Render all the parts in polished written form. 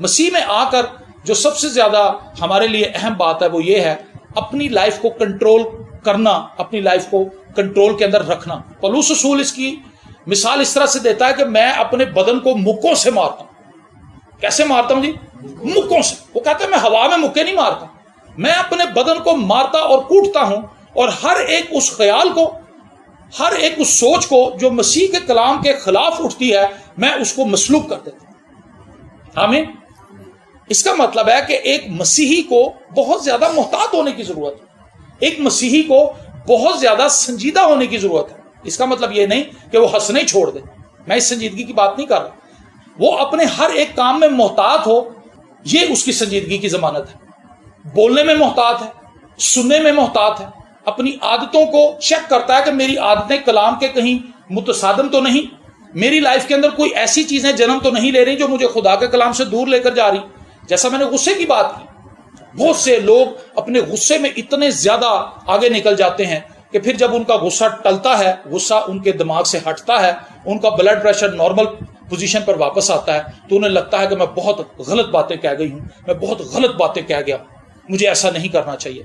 مسیح میں آ کر جو سب سے زیادہ ہمارے لیے اہم بات ہے وہ یہ ہے اپنی لائف کو کنٹرول کرنا، اپنی لائف کو کنٹرول کے اندر رکھنا۔ پولس رسول اس کی مثال اس طرح سے دیتا ہے کہ میں اپنے بدن کو مکوں سے مارتا ہوں۔ کیسے مارتا ہوں جی؟ مکوں سے۔ وہ کہتا ہے میں ہوا میں مکے نہیں مارتا، میں اپنے بدن کو مارتا اور کوٹتا ہوں، اور ہر ایک اس خیال کو، ہر ایک اس سوچ کو جو مسیح کے کلام کے خلاف اٹھتی ہے، میں اس کو مسلوب کر دیتا ہوں۔ آمین۔ اس کا مطلب ہے کہ ایک مسیحی کو بہت زیادہ محتاط ہونے کی ضرورت ہے، ایک مسیحی کو بہت زیادہ سنجیدہ ہونے کی ضرورت ہے۔ اس کا مطلب یہ نہیں کہ وہ ہنسنا ہی چھوڑ دے، میں اس سنجیدگی کی بات نہیں کر رہا، وہ اپنے ہر ایک کام میں محتاط ہو، یہ اس کی سنجیدگی کی ضمانت ہے۔ بولنے میں محتاط ہے، سننے میں محتاط ہے، اپنی عادتوں کو چیک کرتا ہے کہ میری عادتیں کلام کے کہیں متصادم تو نہیں، میری لائف کے اندر کوئی ایسی چیزیں جنم تو نہیں لے رہی جو مجھے خدا کے کلام سے دور لے کر جا رہی۔ جیسا میں نے غصے کی بات کی، بہت سے لوگ اپنے غصے میں اتنے زیادہ آگے نکل جاتے ہیں کہ پھر جب ان کا غصہ ٹلتا ہے، غصہ ان کے دماغ سے ہٹتا ہے، ان کا بلڈ پریشر نارمل پوزیشن پر واپس آتا ہے، تو انہیں لگتا ہے کہ میں بہت غلط باتیں کہہ گئی ہوں، میں بہت غلط باتیں کہہ گیا، مجھے ایسا نہیں کرنا چاہیے۔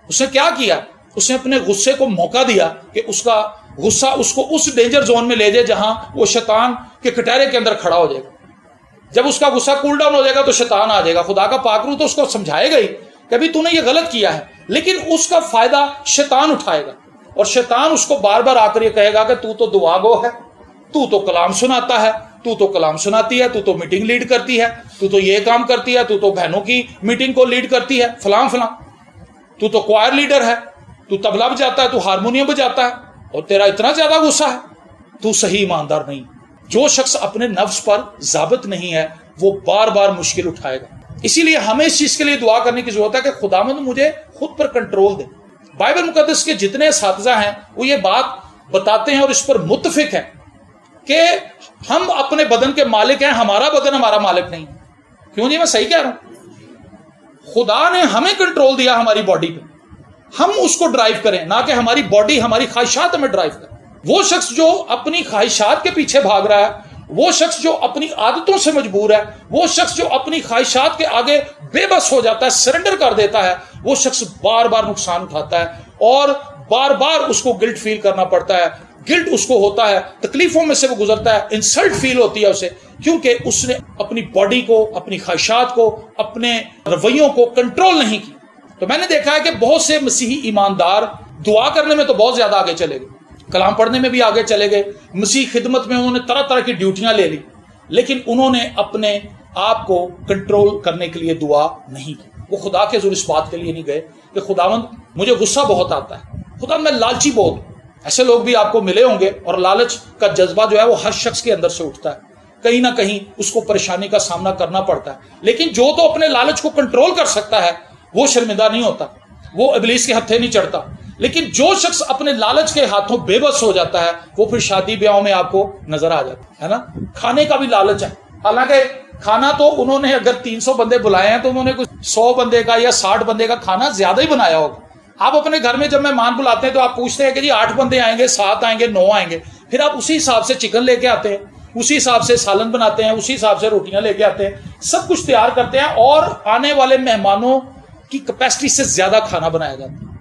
اس نے کیا کیا؟ اس نے اپنے غصے کو موقع دیا کہ اس کا غصہ اس کو اس ڈینجر زون میں لے جائے جہاں وہ شیطان کے کٹہرے کے اندر کھڑا ہو جائے گا۔ جب اس کا غصہ کول ڈاؤن ہو جائے گا تو شیطان آ جائے گا۔ خدا کا پاک روح تو اس کو سمجھائے گا ہی کہ ابھی تو نے یہ غلط کیا ہے، لیکن اس کا فائدہ شیطان اٹھائے گا، اور شیطان اس کو بار بار آ کر یہ کہے گا کہ تو دعا گو ہے، تو کلام سناتا ہے، تو کلام سناتی ہے، تو میٹنگ لیڈ کرتی ہے، تو یہ کام کرتی ہے، تو بہنوں کی میٹنگ کو لیڈ کرتی ہے، فلاں فلاں، تو کوائر لیڈر ہے، تو طبلہ بجاتا ہے، تو ہارمونیم بجاتا ہے، اور تیرا اتنا زیادہ غصہ ہے، تو صحیح ایماندار نہیں۔ جو شخص اپنے نفس پر ضابط نہیں ہے وہ بار بار مشکل اٹھائے گا۔ اسی لیے ہمیں اس چیز کے لیے دعا کرنے کی ضرورت ہے کہ خداوند مجھے خود پر کنٹرول دے۔ بائبل مقدس کے جتنے اساتذہ ہیں وہ یہ بات بتاتے ہیں اور اس پر متفق ہیں کہ ہم اپنے بدن کے مالک ہیں، ہمارا بدن ہمارا مالک نہیں۔ کیوں جی؟ میں صحیح کہہ رہا ہوں۔ خدا نے ہمیں کنٹرول دیا ہماری باڈی پہ، ہم اس کو ڈرائیو کریں، نہ کہ ہماری باڈی ہماری خواہشات ہمیں ڈرائیو کریں۔ وہ شخص جو اپنی خواہشات کے پیچھے بھاگ رہا ہے، وہ شخص جو اپنی عادتوں سے مجبور ہے، وہ شخص جو اپنی خواہشات کے آگے بے بس ہو جاتا ہے، سرنڈر کر دیتا ہے، وہ شخص بار بار نقصان اٹھاتا ہے اور بار بار اس کو گلٹ فیل کرنا پڑتا ہے۔ گلٹ اس کو ہوتا ہے، تکلیفوں میں سے وہ گزرتا ہے، انسلٹ فیل ہوتی ہے اسے، کیونکہ اس نے اپنی باڈی کو، اپنی خواہشات کو، اپنے رویوں کو کنٹرول نہیں کی۔ تو میں نے دیکھا ہے کہ بہت سے مسیحی ایماندار دعا کرنے میں تو بہت زیادہ آگے چلے گئے، کلام پڑھنے میں بھی آگے چلے گئے، مسیح خدمت میں انہوں نے طرح طرح کی ڈیوٹیاں لے لی، لیکن انہوں نے اپنے آپ کو کنٹرول کرنے کے لیے دعا نہیں کی۔ وہ خدا کے حضور اس بات کے لیے نہیں گئے کہ خداوند مجھے غصہ بہت آتا ہے، خدا میں لالچی بہت ہوں۔ ایسے لوگ بھی آپ کو ملے ہوں گے، اور لالچ کا جذبہ جو ہے وہ ہر شخص کے اندر سے اٹھتا ہے، کہیں نہ کہیں اس کو پریشانی کا سامنا کرنا پڑتا ہے، لیکن جو تو اپنے لالچ کو کنٹرول کر سکتا ہے وہ شرمندہ نہیں ہوتا، وہ ابلیس کے ہتھے نہیں چڑھتا۔ لیکن جو شخص اپنے لالچ کے ہاتھوں بے بس ہو جاتا ہے وہ پھر شادی بیاہوں میں آپ کو نظر آ جاتا ہے نا۔ کھانے کا بھی لالچ ہے، حالانکہ کھانا تو انہوں نے اگر 300 بندے بلائے ہیں تو انہوں نے کچھ 100 بندے کا یا 60 بندے کا کھانا زیادہ ہی بنایا ہوگا۔ آپ اپنے گھر میں جب مہمان بلاتے ہیں تو آپ پوچھتے ہیں کہ جی 8 بندے آئیں گے، 7 آئیں گے، 9 آئیں گے، پھر آپ اسی حساب سے چکن لے کے آتے ہیں، اسی حساب سے سالن بناتے ہیں، اسی حساب سے روٹیاں لے کے آتے ہیں، سب کچھ تیار کرتے ہیں، اور آنے والے مہمانوں کی کیپیسٹی سے زیادہ کھانا بنایا جاتا ہے۔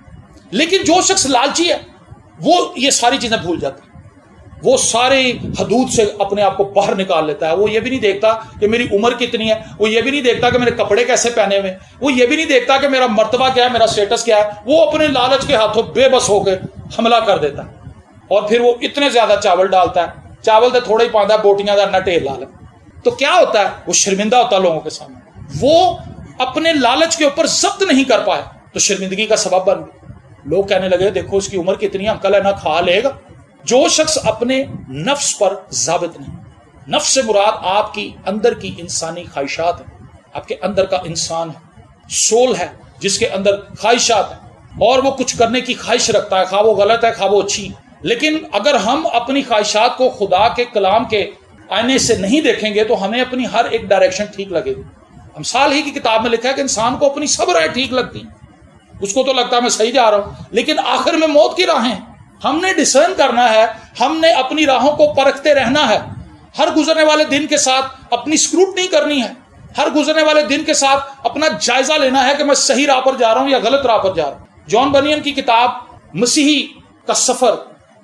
لیکن جو شخص لالچی ہے وہ یہ ساری چیزیں بھول جاتا ہے، وہ ساری حدود سے اپنے آپ کو باہر نکال لیتا ہے۔ وہ یہ بھی نہیں دیکھتا کہ میری عمر کتنی ہے، وہ یہ بھی نہیں دیکھتا کہ میرے کپڑے کیسے پہنے ہوئے، وہ یہ بھی نہیں دیکھتا کہ میرا مرتبہ کیا ہے، میرا سٹیٹس کیا ہے، وہ اپنے لالچ کے ہاتھوں بے بس ہو کے حملہ کر دیتا ہے، اور پھر وہ اتنے زیادہ چاول ڈالتا ہے، چاول تو تھوڑا ہی پاندا بوٹیاں دا نہ ٹھیل لا، تو کیا ہوتا ہے؟ وہ شرمندہ ہوتا ہے لوگوں کے سامنے، وہ اپنے لالچ کے اوپر ضبط نہیں کر پائے تو شرمندگی کا سبب بن گئے۔ لوگ کہنے لگے دیکھو اس کی عمر کتنی عقل ہے، نہ کھا لے گا۔ جو شخص اپنے نفس پر ضابط نہیں، نفس سے مراد آپ کی اندر کی انسانی خواہشات ہے، آپ کے اندر کا انسان ہے، سول ہے جس کے اندر خواہشات ہیں، اور وہ کچھ کرنے کی خواہش رکھتا ہے، خواہ وہ غلط ہے خواہ وہ اچھی۔ لیکن اگر ہم اپنی خواہشات کو خدا کے کلام کے آئینے سے نہیں دیکھیں گے تو ہمیں اپنی ہر ایک ڈائریکشن ٹھیک لگے گی۔ امثال ہی کی کتاب میں لکھا ہے کہ انسان کو اپنی سب رائے ٹھیک لگتی ہیں، اس کو تو لگتا ہے میں صحیح جا رہا ہوں، لیکن آخر میں موت کی راہیں۔ ہم نے ڈسرن کرنا ہے، ہم نے اپنی راہوں کو پرکھتے رہنا ہے، ہر گزرنے والے دن کے ساتھ اپنی اسکروٹنی کرنی ہے ہر گزرنے والے دن کے ساتھ اپنا جائزہ لینا ہے کہ میں صحیح راہ پر جا رہا ہوں یا غلط راہ پر جا رہا ہوں۔ جان بنین کی کتاب مسیحی کا سفر،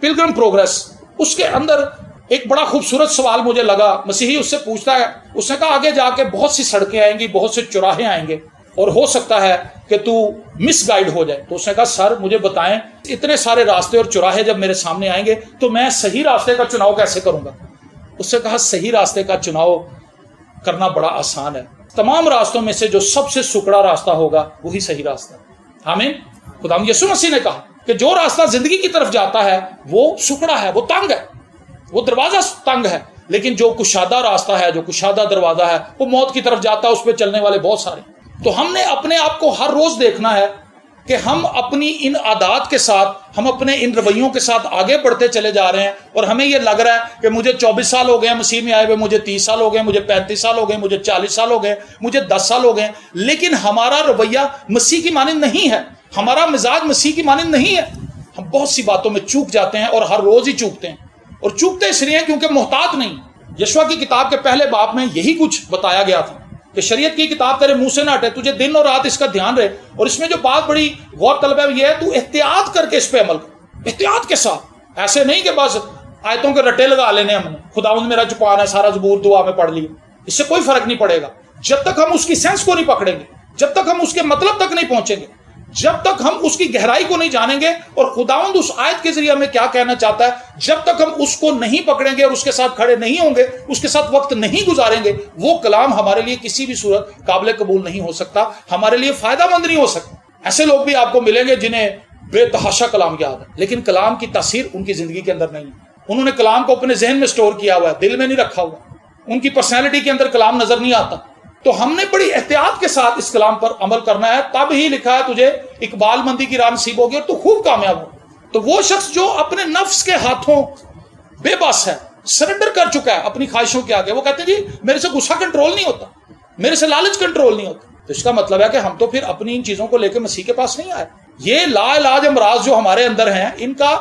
پلگرم پروگرس، اس کے اندر ایک بڑا خوبصورت سوال مجھے لگا۔ مسیحی اس سے پوچھتا ہے، اس نے کہا آگے جا کے بہت سی سڑکیں آئیں گی، بہت سے چوراہے آئیں گے، اور ہو سکتا ہے کہ تو مس گائیڈ ہو جائے۔ تو اس نے کہا سر مجھے بتائیں، اتنے سارے راستے اور چوراہے جب میرے سامنے آئیں گے تو میں صحیح راستے کا چناؤ کیسے کروں گا؟ اس نے کہا صحیح راستے کا چناؤ کرنا بڑا آسان ہے، تمام راستوں میں سے جو سب سے سکڑا راستہ ہوگا وہی صحیح راستہ ہے۔ آمین۔ خدا یسوع مسیح نے کہا کہ جو راستہ زندگی کی طرف جاتا ہے وہ سکڑا ہے، وہ تنگ ہے، وہ دروازہ تنگ ہے، لیکن جو کشادہ راستہ ہے، جو کشادہ دروازہ ہے، وہ موت کی طرف جاتا ہے، اس پہ چلنے والے بہت سارے۔ تو ہم نے اپنے آپ کو ہر روز دیکھنا ہے کہ ہم اپنی ان عادات کے ساتھ، ہم اپنے ان رویوں کے ساتھ آگے بڑھتے چلے جا رہے ہیں، اور ہمیں یہ لگ رہا ہے کہ مجھے 24 سال ہو گئے مسیح میں آئے ہوئے، مجھے 30 سال ہو گئے، مجھے 35 سال ہو گئے، مجھے 40 سال ہو گئے، مجھے 10 سال ہو گئے، لیکن ہمارا رویہ مسیح کی مانند نہیں ہے، ہمارا مزاج مسیح کی مانند نہیں ہے۔ ہم بہت سی باتوں میں چوک جاتے ہیں اور ہر روز ہی چوکتے ہیں، اور چوکتے اس لیے کیونکہ محتاط نہیں۔ یشوع کی کتاب کے پہلے باب میں یہی کچھ بتایا گیا تھا کہ شریعت کی کتاب تیرے منہ سے نہ ہٹے، تجھے دن اور رات اس کا دھیان رہے۔ اور اس میں جو بات بڑی غور طلب ہے یہ ہے، تو احتیاط کر کے اس پہ عمل کر، احتیاط کے ساتھ، ایسے نہیں کہ بس آیتوں کے رٹے لگا لینے ہم نے، خداوند میرا چپان ہے، سارا زبور دعا میں پڑھ لیا، اس سے کوئی فرق نہیں پڑے گا جب تک ہم اس کی سینس کو نہیں پکڑیں گے، جب تک ہم اس کے مطلب تک نہیں پہنچیں گے، جب تک ہم اس کی گہرائی کو نہیں جانیں گے اور خداوند اس آیت کے ذریعے ہمیں کیا کہنا چاہتا ہے، جب تک ہم اس کو نہیں پکڑیں گے اور اس کے ساتھ کھڑے نہیں ہوں گے، اس کے ساتھ وقت نہیں گزاریں گے، وہ کلام ہمارے لیے کسی بھی صورت قابل قبول نہیں ہو سکتا، ہمارے لیے فائدہ مند نہیں ہو سکتا۔ ایسے لوگ بھی آپ کو ملیں گے جنہیں بے تحاشا کلام یاد ہے، لیکن کلام کی تاثیر ان کی زندگی کے اندر نہیں ہے۔ انہوں نے کلام کو اپنے ذہن میں سٹور کیا ہوا ہے، دل میں نہیں رکھا ہوا، ان کی پرسنالٹی کے اندر کلام نظر نہیں آتا۔ تو ہم نے بڑی احتیاط کے ساتھ اس کلام پر عمل کرنا ہے، تب ہی لکھا ہے تجھے اقبال مندی کی راہ نصیب ہوگی اور تو خوب کامیاب ہو۔ تو وہ شخص جو اپنے نفس کے ہاتھوں بے بس ہے، سرنڈر کر چکا ہے اپنی خواہشوں کے آگے، وہ کہتے ہیں جی میرے سے غصہ کنٹرول نہیں ہوتا، میرے سے لالچ کنٹرول نہیں ہوتا، تو اس کا مطلب ہے کہ ہم تو پھر اپنی ان چیزوں کو لے کے مسیح کے پاس نہیں آئے۔ یہ لا علاج امراض جو ہمارے اندر ہیں، ان کا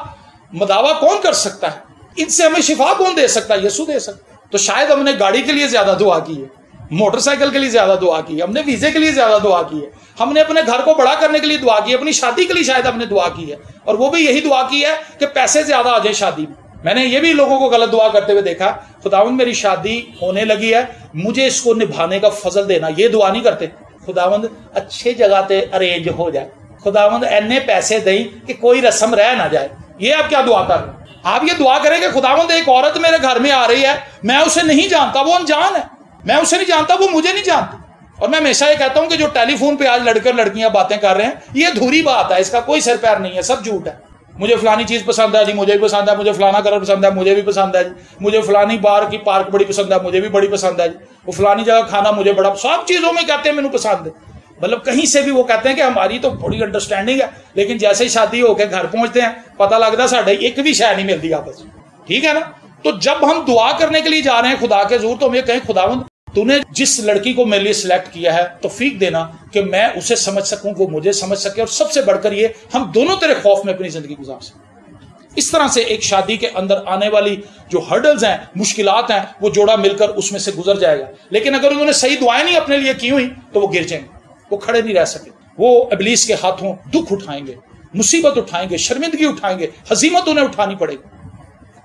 مداوع کون کر سکتا ہے؟ ان سے ہمیں شفا کون دے سکتا ہے؟ یسوع دے سکتا ہے۔ تو شاید ہم نے گاڑی کے لیے زیادہ دعا کی ہے، موٹر سائیکل کے لیے زیادہ دعا کی ہے، ہم نے ویزے کے لیے زیادہ دعا کی ہے، ہم نے اپنے گھر کو بڑا کرنے کے لیے دعا کی ہے، اپنی شادی کے لیے شاید ہم نے دعا کی ہے، اور وہ بھی یہی دعا کی ہے کہ پیسے زیادہ آ جائیں شادی میں۔ میں نے یہ بھی لوگوں کو غلط دعا کرتے ہوئے دیکھا، خداوند میری شادی ہونے لگی ہے، مجھے اس کو نبھانے کا فضل دینا۔ یہ دعا نہیں کرتے، خداوند اچھی جگہ تے ارینج ہو جائے، خداوند اینے پیسے دیں کہ کوئی رسم رہ نہ جائے۔ یہ آپ کیا دعا کر رہے ہیں؟ آپ یہ دعا کریں کہ خداوند ایک عورت میرے گھر میں آ رہی ہے، میں اسے نہیں جانتا، وہ انجان ہے، میں اسے نہیں جانتا، وہ مجھے نہیں جانتی۔ اور میں ہمیشہ یہ کہتا ہوں کہ جو ٹیلی فون پہ آج لڑکے لڑکیاں باتیں کر رہے ہیں، یہ ادھوری بات ہے، اس کا کوئی سر پیر نہیں ہے، سب جھوٹ ہے۔ مجھے فلانی چیز پسند ہے جی، مجھے بھی پسند ہے، مجھے فلانا کلر پسند ہے، مجھے بھی پسند ہے جی، مجھے فلانی بار کی پارک بڑی پسند ہے، مجھے بھی بڑی پسند ہے جی، وہ فلانی جگہ کھانا مجھے بڑا، سب چیزوں میں کہتے ہیں مجھے پسند ہے، مطلب کہیں سے بھی وہ کہتے ہیں کہ ہماری تو بڑی انڈرسٹینڈنگ ہے، لیکن جیسے ہی شادی ہو کے گھر پہنچتے ہیں پتہ لگتا ہے ساڈے ایک بھی شے نہیں ملتی آپس میں، ٹھیک ہے نا؟ تو جب ہم دعا کرنے کے لیے جا رہے ہیں خدا کے حضور، تو ہم یہ کہیں خداوند تو نے جس لڑکی کو میرے لیے سلیکٹ کیا ہے توفیق دینا کہ میں اسے سمجھ سکوں، وہ مجھے سمجھ سکے، اور سب سے بڑھ کر یہ ہم دونوں تیرے خوف میں اپنی زندگی گزار سکیں۔ اس طرح سے ایک شادی کے اندر آنے والی جو ہرڈلز ہیں، مشکلات ہیں، وہ جوڑا مل کر اس میں سے گزر جائے گا۔ لیکن اگر انہوں نے صحیح دعائیں نہیں اپنے لیے کی ہوئی تو وہ گر جائیں گے، وہ کھڑے نہیں رہ سکے، وہ ابلیس کے ہاتھوں دکھ اٹھائیں گے، مصیبت اٹھائیں گے، شرمندگی اٹھائیں گے، ہزیمت انہیں اٹھانی پڑے گی۔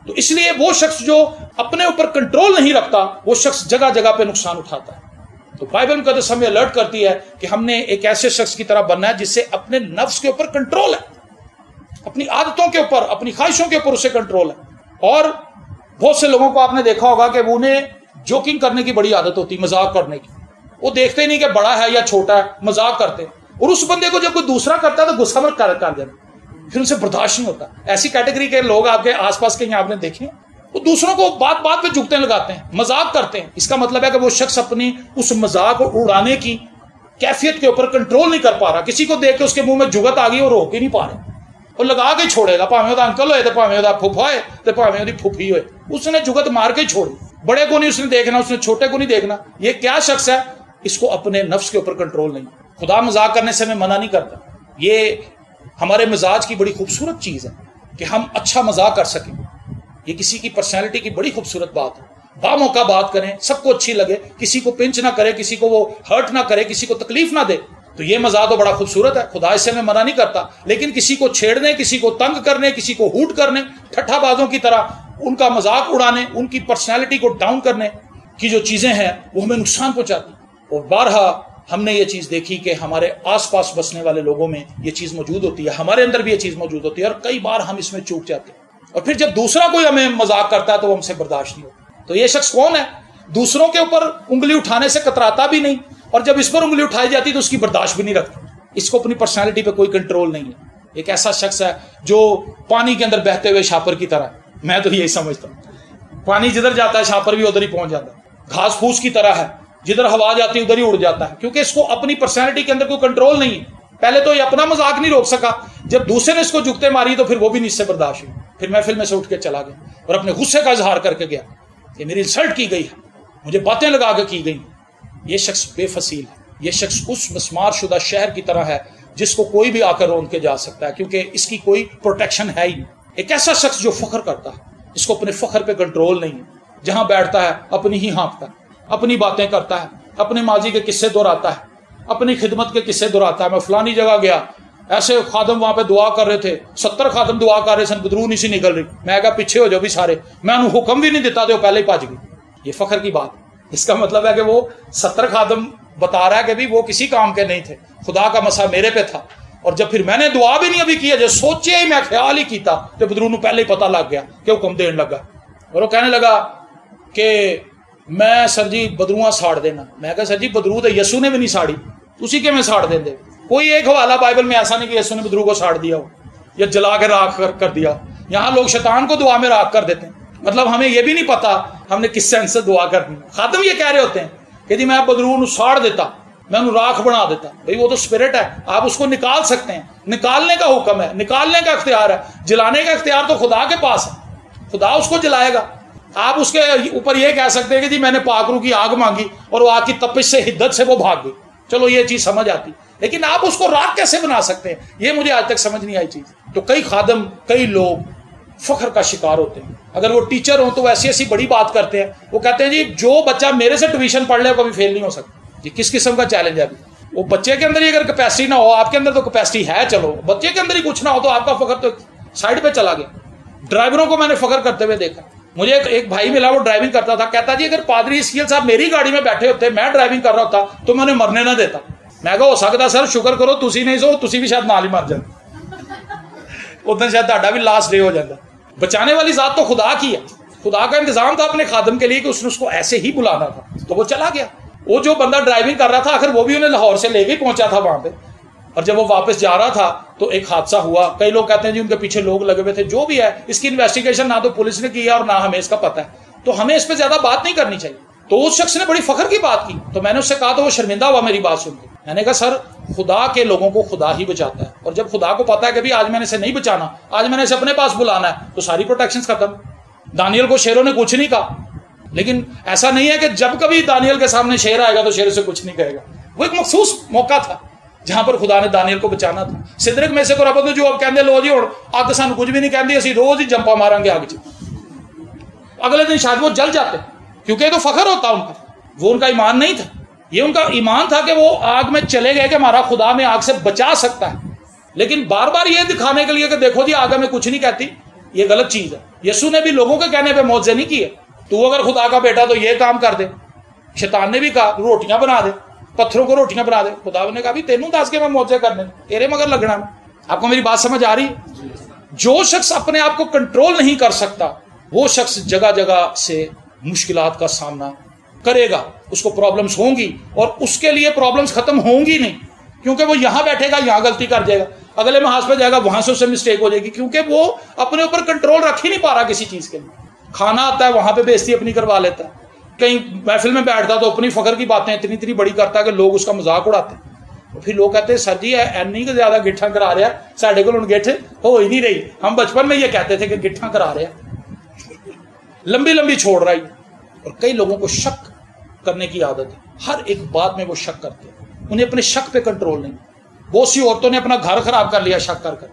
تو اس لیے وہ شخص جو اپنے اوپر کنٹرول نہیں رکھتا، وہ شخص جگہ جگہ پہ نقصان اٹھاتا ہے۔ تو بائبل مقدس ہمیں الرٹ کرتی ہے کہ ہم نے ایک ایسے شخص کی طرح بننا ہے جس سے اپنے نفس کے اوپر کنٹرول ہے، اپنی عادتوں کے اوپر، اپنی خواہشوں کے اوپر اسے کنٹرول ہے۔ اور بہت سے لوگوں کو آپ نے دیکھا ہوگا کہ انہیں جوکنگ کرنے کی بڑی عادت ہوتی، مذاق کرنے کی، وہ دیکھتے نہیں کہ بڑا ہے یا چھوٹا ہے، مذاق کرتے ہیں، اور اس بندے کو جب کوئی دوسرا کرتا ہے تو غصہ میں کر دینا، پھر ان سے برداشت نہیں ہوتا۔ ایسی کیٹیگری کے لوگ آپ کے آس پاس کہیں آپ نے دیکھے، وہ دوسروں کو بات بات پہ جھکتے لگاتے ہیں، مذاق کرتے ہیں۔ اس کا مطلب ہے کہ وہ شخص اپنی اس مذاق کو اڑانے کی کیفیت کے اوپر کنٹرول نہیں کر پا رہا۔ کسی کو دیکھ کے اس کے منہ میں جگت آ گئی اور روک ہی نہیں پا رہے، اور لگا کے چھوڑے گا، پاویں دا انکل ہوئے تو پاویں دا پھپھا ہوئے تو پاویں دی پھپھی ہوئے، اس نے جگت مار کے چھوڑی۔ بڑے کو نہیں اس نے دیکھنا، اس نے چھوٹے کو نہیں دیکھنا۔ یہ کیا شخص ہے؟ اس کو اپنے نفس کے اوپر کنٹرول نہیں۔ خدا مذاق کرنے سے ہمیں منع نہیں کرتا، یہ ہمارے مزاج کی بڑی خوبصورت چیز ہے کہ ہم اچھا مذاق کر سکیں، یہ کسی کی پرسنالٹی کی بڑی خوبصورت بات ہے۔ موقع بات کریں، سب کو اچھی لگے، کسی کو پنچ نہ کرے، کسی کو وہ ہرٹ نہ کرے، کسی کو تکلیف نہ دے، تو یہ مزاح تو بڑا خوبصورت ہے، خدا اس سے میں منع نہیں کرتا، لیکن کسی کو چھیڑنے، کسی کو تنگ کرنے، کسی کو ہوٹ کرنے، ٹھٹھا بازوں کی طرح ان کا مذاق اڑانے، ان کی پرسنالٹی کو ڈاؤن کرنے کی جو چیزیں ہیں وہ ہمیں نقصان پہنچاتی ہیں۔ اور بارہا ہم نے یہ چیز دیکھی کہ ہمارے آس پاس بسنے والے لوگوں میں یہ چیز موجود ہوتی ہے، ہمارے اندر بھی یہ چیز موجود ہوتی ہے، اور کئی بار ہم اس میں چوک جاتے ہیں، اور پھر جب دوسرا کوئی ہمیں مذاق کرتا ہے تو وہ ہم سے برداشت نہیں ہوتا۔ تو یہ شخص کون ہے؟ دوسروں کے اوپر انگلی اٹھانے سے کتراتا بھی نہیں، اور جب اس پر انگلی اٹھائی جاتی تو اس کی برداشت بھی نہیں رکھتا، اس کو اپنی پرسنالٹی پہ کوئی کنٹرول نہیں ہے۔ ایک ایسا شخص ہے جو پانی کے اندر بہتے ہوئے شاپر کی طرح ہے، میں تو یہی سمجھتا ہوں، پانی جدھر جاتا ہے شاپر بھی ادھر ہی پہنچ جاتا ہے، گھاس پھوس کی طرح ہے، جدھر ہوا جاتی ہے ادھر ہی اڑ جاتا ہے، کیونکہ اس کو اپنی پرسنالٹی کے اندر کوئی کنٹرول نہیں ہے۔ پہلے تو یہ اپنا مذاق نہیں روک سکا، جب دوسرے نے اس کو جھکتے ماری تو پھر وہ بھی نہیں اس سے برداشت ہوئی، پھر محفل میں سے اٹھ کے چلا گیا اور اپنے غصے کا اظہار کر کے گیا کہ میری انسلٹ کی گئی ہے، مجھے باتیں لگا کے کی گئی۔ یہ شخص بے فصیل ہے، یہ شخص اس مسمار شدہ شہر کی طرح ہے جس کو کوئی بھی آ کر رون کے جا سکتا ہے، کیونکہ اس کی کوئی پروٹیکشن ہے ہی نہیں۔ ایک ایسا شخص جو فخر کرتا ہے، اس کو اپنے فخر پہ کنٹرول نہیں ہے، جہاں بیٹھتا ہے اپنی ہی ہانکتا ہے، اپنی باتیں کرتا ہے، اپنے ماضی کے قصے دہراتا ہے، اپنی خدمت کے قصے دہراتا ہے۔ میں فلانی جگہ گیا، ایسے خادم وہاں پہ دعا کر رہے تھے، 70 خادم دعا کر رہے سن، بدرو نہیں سی نکل رہی، میں کہا پیچھے ہو جاؤ بھی سارے، میں انہوں حکم بھی نہیں دیتا تو پہلے ہی پاج گئی۔ یہ فخر کی بات، اس کا مطلب ہے کہ وہ 70 خادم بتا رہا ہے کہ بھی وہ کسی کام کے نہیں تھے، خدا کا مسا میرے پہ تھا، اور جب پھر میں نے دعا بھی نہیں ابھی کیا، جو سوچے ہی میں خیال ہی کیتا تو بدرو نو پہلے ہی پتہ لگ گیا کہ حکم دین لگا، اور وہ کہنے لگا کہ میں سر جی بدروواں ساڑ دینا۔ میں کہا سر جی بدرو تو یسو نے بھی نہیں ساڑی، اسی کے میں ساڑ دیں دے، کوئی ایک حوالہ بائبل میں ایسا نہیں کہ یسو نے بدرو کو ساڑ دیا ہو یا جلا کے راکھ کر دیا ہو۔ یہاں لوگ شیطان کو دعا میں راکھ کر دیتے ہیں، مطلب ہمیں یہ بھی نہیں پتا ہم نے کس سینس سے دعا کرنی۔ خادم یہ کہہ رہے ہوتے ہیں کہ جی میں بدرو نو ساڑ دیتا، میں انہوں راکھ بنا دیتا، بھئی وہ تو اسپرٹ ہے، آپ اس کو نکال سکتے ہیں، نکالنے کا حکم ہے، نکالنے کا اختیار ہے، جلانے کا اختیار تو خدا کے پاس ہے، خدا اس کو جلائے گا۔ آپ اس کے اوپر یہ کہہ سکتے ہیں کہ جی میں نے پاک روح کی آگ مانگی اور وہ آگ کی تپش سے حدت سے وہ بھاگ گئی، چلو یہ چیز سمجھ آتی، لیکن آپ اس کو راکھ کیسے بنا سکتے ہیں؟ یہ مجھے آج تک سمجھ نہیں آئی چیز۔ تو کئی خادم، کئی لوگ فخر کا شکار ہوتے ہیں، اگر وہ ٹیچر ہوں تو ایسی ایسی بڑی بات کرتے ہیں، وہ کہتے ہیں جی جو بچہ میرے سے ٹیوشن پڑھ لے وہ کبھی فیل نہیں ہو سکتا۔ یہ کس قسم کا چیلنج ہے؟ وہ بچے کے اندر ہی اگر کیپیسٹی نہ ہو، آپ کے اندر تو کیپیسٹی ہے، چلو بچے کے اندر ہی کچھ نہ ہو تو آپ کا فخر تو سائڈ پہ چلا گیا۔ ڈرائیوروں کو میں نے فخر کرتے ہوئے دیکھا، مجھے ایک بھائی ملا، وہ ڈرائیونگ کرتا تھا، کہتا جی اگر پادری اسکیل صاحب میری گاڑی میں بیٹھے ہوتے، میں ڈرائیونگ کر رہا ہوتا تو میں انہیں مرنے نہ دیتا۔ میں کہا ہو سکتا سر، شکر کرو تسی نہیں سو، تسی بھی شاید نال ہی مر جاتے، ادھر شاید تہاڈا بھی لاسٹ ڈے ہو جاتا۔ بچانے والی ذات تو خدا کی ہے، خدا کا انتظام تھا اپنے خادم کے لیے کہ اس نے اس کو ایسے ہی بلانا تھا، تو وہ چلا گیا۔ وہ جو بندہ ڈرائیونگ کر رہا تھا آخر وہ بھی انہیں لاہور سے لے کے پہنچا تھا وہاں پہ، اور جب وہ واپس جا رہا تھا تو ایک حادثہ ہوا۔ کئی لوگ کہتے ہیں جی ان کے پیچھے لوگ لگے ہوئے تھے، جو بھی ہے اس کی انویسٹیگیشن نہ تو پولیس نے کی ہے اور نہ ہمیں اس کا پتہ ہے، تو ہمیں اس پہ زیادہ بات نہیں کرنی چاہیے۔ تو اس شخص نے بڑی فخر کی بات کی، تو میں نے اس سے کہا تو وہ شرمندہ ہوا میری بات سن کے۔ میں نے کہا سر خدا کے لوگوں کو خدا ہی بچاتا ہے، اور جب خدا کو پتا ہے کہ بھی آج میں نے اسے نہیں بچانا، آج میں نے اسے اپنے پاس بلانا ہے، تو ساری پروٹیکشن ختم۔ دانیل کو شیروں نے کچھ نہیں کہا، لیکن ایسا نہیں ہے کہ جب کبھی دانیل کے سامنے شیر آئے گا تو شیر سے کچھ نہیں کہے گا۔ وہ ایک مخصوص موقع تھا جہاں پر خدا نے دانیل کو بچانا تھا۔ سدرک میں سے کو رب جو اب کہندے لو جی ہن اگ سانو کچھ بھی نہیں کہندی، اسی روز ہی جمپا ماریں گے اگ چ، اگلے دن شاید وہ جل جاتے، کیونکہ یہ تو فخر ہوتا ان کا، وہ ان کا ایمان نہیں تھا۔ یہ ان کا ایمان تھا کہ وہ آگ میں چلے گئے کہ ہمارا خدا میں آگ سے بچا سکتا ہے، لیکن بار بار یہ دکھانے کے لیے کہ دیکھو جی آگ میں کچھ نہیں کہتی، یہ غلط چیز ہے۔ یسوع نے بھی لوگوں کے کہنے پہ معجزے نہیں کیے، تو اگر خدا کا بیٹا تو یہ کام کر دے۔ شیطان نے بھی کہا روٹیاں بنا دے، پتھروں کو روٹیاں بنا دے، خدا نے کہا بھی تینوں دس کے میں معجزے کرنے، تیرے مگر لگنا میں۔ آپ کو میری بات سمجھ آ رہی ہے؟ جو شخص اپنے آپ کو کنٹرول نہیں کر سکتا وہ شخص جگہ جگہ سے مشکلات کا سامنا کرے گا، اس کو پرابلمز ہوں گی، اور اس کے لیے پرابلمز ختم ہوں گی نہیں، کیونکہ وہ یہاں بیٹھے گا یہاں غلطی کر جائے گا، اگلے محاذ پہ جائے گا وہاں سے اسے مسٹیک ہو جائے گی، کیونکہ وہ اپنے اوپر کنٹرول رکھ ہی نہیں پا رہا کسی چیز کے لیے۔ کھانا آتا ہے وہاں پہ بےزتی اپنی کروا لیتا ہے، کہیں محفل میں بیٹھتا تو اپنی فخر کی باتیں اتنی بڑی کرتا ہے کہ لوگ اس کا مذاق اڑاتے ہیں۔ پھر لوگ کہتے ہیں سر جی اینی کہ زیادہ گٹھاں کرا رہا ہے، ساڈے کول ہن گٹھ ہو ہی نہیں رہی، ہم بچپن میں یہ کہتے تھے کہ گٹھاں کرا رہے ہیں، لمبی لمبی چھوڑ رہا ہے۔ اور کئی لوگوں کو شک کرنے کی عادت ہے، ہر ایک بات میں وہ شک کرتے ہیں، انہیں اپنے شک پہ کنٹرول نہیں۔ بہت سی عورتوں نے اپنا گھر خراب کر لیا شک کر کر،